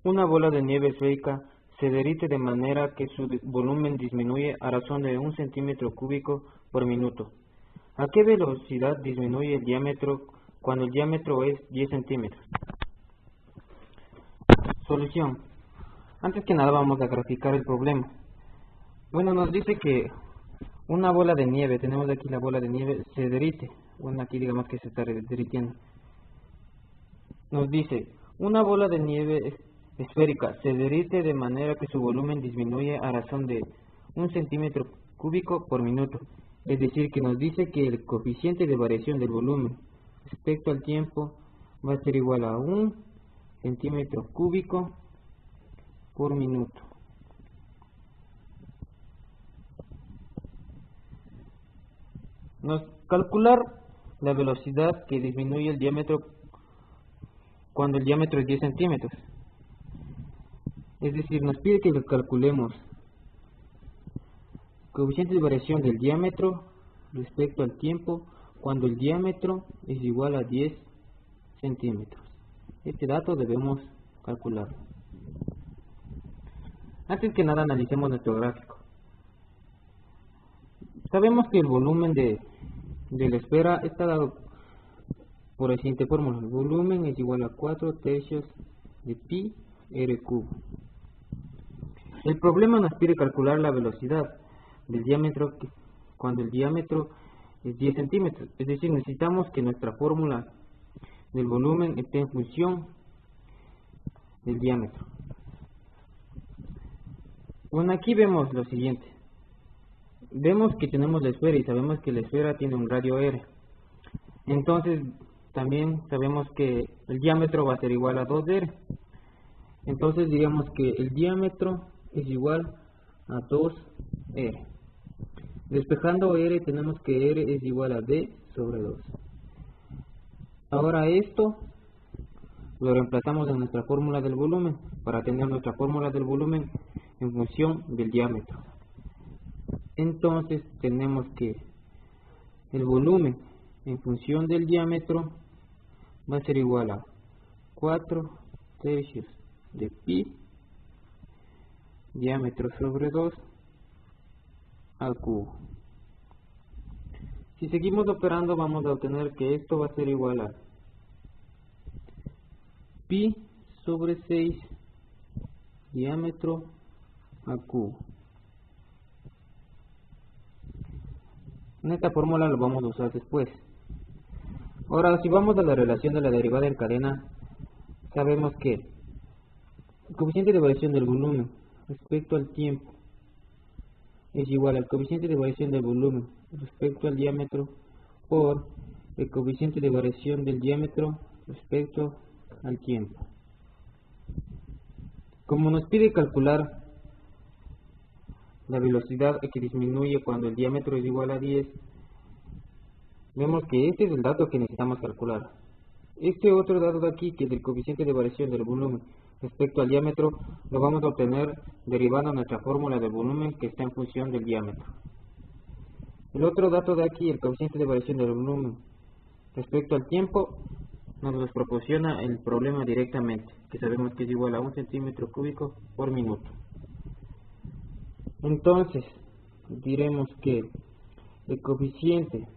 Una bola de nieve esférica se derrite de manera que su volumen disminuye a razón de 1 centímetro cúbico por minuto. ¿A qué velocidad disminuye el diámetro cuando el diámetro es 10 centímetros? Solución. Antes que nada vamos a graficar el problema. Bueno, nos dice que una bola de nieve, tenemos aquí la bola de nieve, se derrite. Bueno, aquí digamos que se está derritiendo. Nos dice, una bola de nieve esférica se derrite de manera que su volumen disminuye a razón de 1 centímetro cúbico por minuto. Es decir, que nos dice que el coeficiente de variación del volumen respecto al tiempo va a ser igual a 1 centímetro cúbico por minuto. Calcular la velocidad que disminuye el diámetro cuando el diámetro es 10 centímetros. Es decir, nos pide que lo calculemos coeficiente de variación del diámetro respecto al tiempo cuando el diámetro es igual a 10 centímetros. Este dato debemos calcularlo. Antes que nada analicemos nuestro gráfico. Sabemos que el volumen de la esfera está dado por la siguiente fórmula. El volumen es igual a 4 tercios de pi r cubo. El problema nos pide calcular la velocidad del diámetro cuando el diámetro es 10 centímetros. Es decir, necesitamos que nuestra fórmula del volumen esté en función del diámetro. Bueno, aquí vemos lo siguiente. Vemos que tenemos la esfera y sabemos que la esfera tiene un radio r. Entonces, también sabemos que el diámetro va a ser igual a 2r. Entonces, digamos que el diámetro es igual a 2r. Despejando r, tenemos que r es igual a d sobre 2. Ahora esto lo reemplazamos en nuestra fórmula del volumen para tener nuestra fórmula del volumen en función del diámetro. Entonces tenemos que el volumen en función del diámetro va a ser igual a 4 tercios de pi diámetro sobre 2 al cubo. Si seguimos operando vamos a obtener que esto va a ser igual a pi sobre 6 diámetro al cubo. En esta fórmula lo vamos a usar después. Ahora, si vamos a la relación de la derivada en cadena, sabemos que el coeficiente de variación del volumen respecto al tiempo es igual al coeficiente de variación del volumen respecto al diámetro por el coeficiente de variación del diámetro respecto al tiempo. Como nos pide calcular la velocidad que disminuye cuando el diámetro es igual a 10, vemos que este es el dato que necesitamos calcular. Este otro dato de aquí, que es el coeficiente de variación del volumen respecto al diámetro, lo vamos a obtener derivando nuestra fórmula del volumen que está en función del diámetro. El otro dato de aquí, el coeficiente de variación del volumen respecto al tiempo, nos los proporciona el problema directamente, que sabemos que es igual a 1 centímetro cúbico por minuto. Entonces, diremos que el coeficiente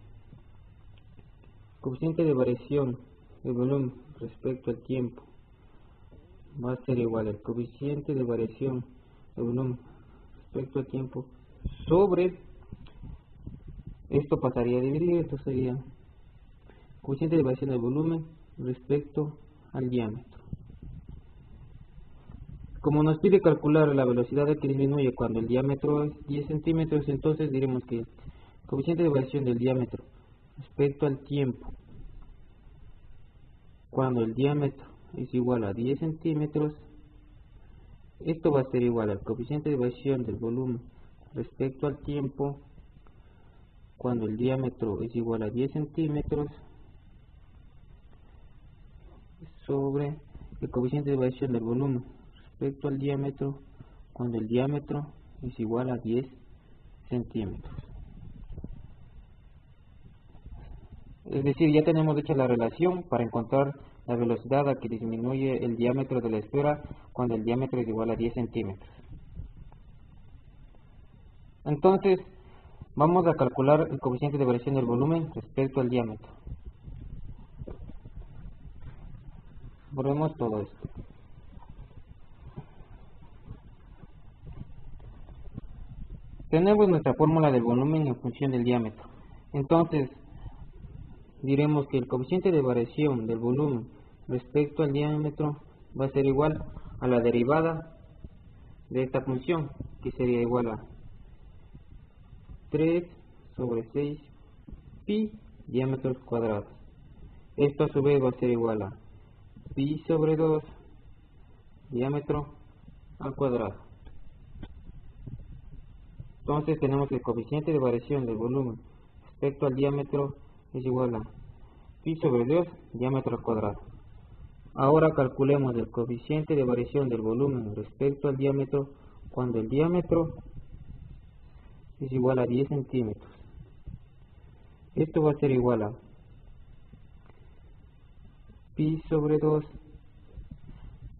de variación del volumen respecto al tiempo va a ser igual al coeficiente de variación del volumen respecto al tiempo sobre, esto pasaría a dividir, esto sería coeficiente de variación del volumen respecto al diámetro. Como nos pide calcular la velocidad que disminuye cuando el diámetro es 10 centímetros, entonces diremos que el coeficiente de variación del diámetro respecto al tiempo cuando el diámetro es igual a 10 centímetros, esto va a ser igual al coeficiente de variación del volumen respecto al tiempo cuando el diámetro es igual a 10 centímetros sobre el coeficiente de variación del volumen respecto al diámetro cuando el diámetro es igual a 10 centímetros. Es decir, ya tenemos hecha la relación para encontrar la velocidad a que disminuye el diámetro de la esfera cuando el diámetro es igual a 10 centímetros. Entonces, vamos a calcular el coeficiente de variación del volumen respecto al diámetro. Borremos todo esto. Tenemos nuestra fórmula del volumen en función del diámetro. Entonces, diremos que el coeficiente de variación del volumen respecto al diámetro va a ser igual a la derivada de esta función, que sería igual a 3 sobre 6 pi diámetros cuadrados. Esto a su vez va a ser igual a pi sobre 2 diámetro al cuadrado. Entonces tenemos que el coeficiente de variación del volumen respecto al diámetro es igual a pi sobre 2 diámetro al cuadrado. Ahora calculemos el coeficiente de variación del volumen respecto al diámetro cuando el diámetro es igual a 10 centímetros. Esto va a ser igual a pi sobre 2.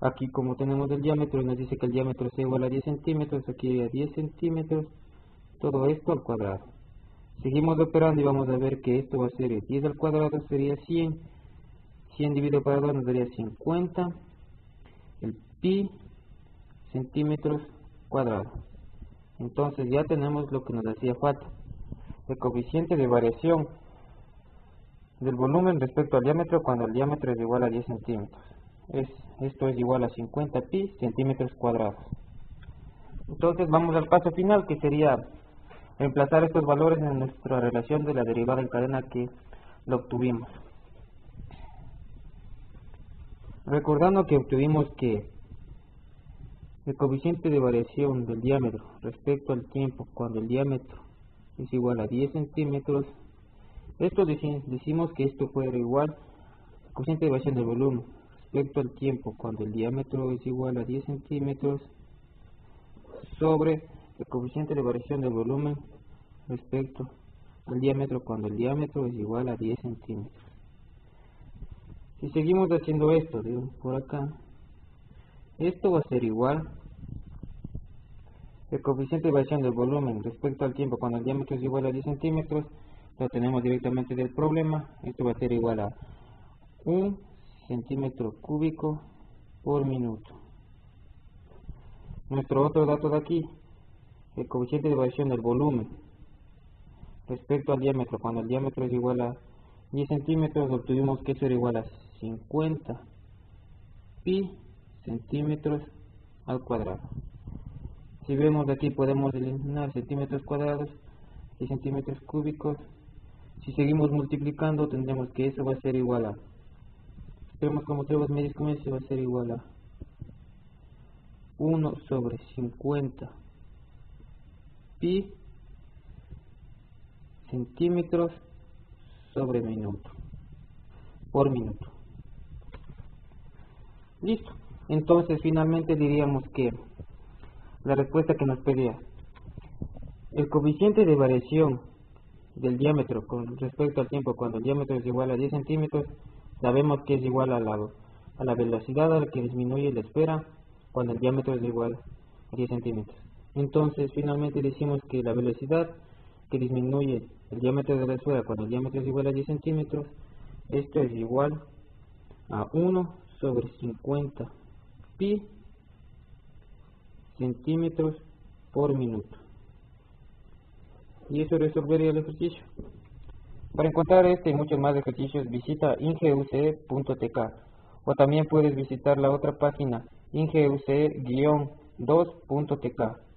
Aquí como tenemos el diámetro, nos dice que el diámetro es igual a 10 centímetros, aquí a 10 centímetros, todo esto al cuadrado. Seguimos operando y vamos a ver que esto va a ser 10 al cuadrado, sería 100. 100 dividido por 2 nos daría 50. El pi centímetros cuadrados. Entonces ya tenemos lo que nos hacía falta. El coeficiente de variación del volumen respecto al diámetro cuando el diámetro es igual a 10 centímetros. Esto es igual a 50 pi centímetros cuadrados. Entonces vamos al paso final, que sería reemplazar estos valores en nuestra relación de la derivada en cadena que lo obtuvimos. Recordando que obtuvimos que el coeficiente de variación del diámetro respecto al tiempo cuando el diámetro es igual a 10 centímetros, esto decimos que esto fuera igual al coeficiente de variación del volumen respecto al tiempo cuando el diámetro es igual a 10 centímetros sobre el coeficiente de variación del volumen respecto al diámetro cuando el diámetro es igual a 10 centímetros. Si seguimos haciendo esto, digo, por acá, esto va a ser igual el coeficiente de variación del volumen respecto al tiempo cuando el diámetro es igual a 10 centímetros, lo tenemos directamente del problema. Esto va a ser igual a 1 centímetro cúbico por minuto. Nuestro otro dato de aquí, el coeficiente de variación del volumen respecto al diámetro cuando el diámetro es igual a 10 centímetros, obtuvimos que eso era igual a 50 pi centímetros al cuadrado. Si vemos aquí podemos eliminar centímetros cuadrados y centímetros cúbicos. Si seguimos multiplicando tendremos que eso va a ser igual a, vemos como tenemos medios con eso, va a ser igual a 1 sobre 50 pi centímetros sobre minuto por minuto. Listo. Entonces finalmente diríamos que la respuesta que nos pedía el coeficiente de variación del diámetro con respecto al tiempo cuando el diámetro es igual a 10 centímetros, sabemos que es igual a la velocidad a la que disminuye la esfera cuando el diámetro es igual a 10 centímetros. Entonces finalmente decimos que la velocidad que disminuye el diámetro de la esfera cuando el diámetro es igual a 10 centímetros, esto es igual a 1 sobre 50 pi centímetros por minuto. Y eso resolvería el ejercicio. Para encontrar este y muchos más ejercicios visita ingeuce.tk o también puedes visitar la otra página ingeuce-2.tk.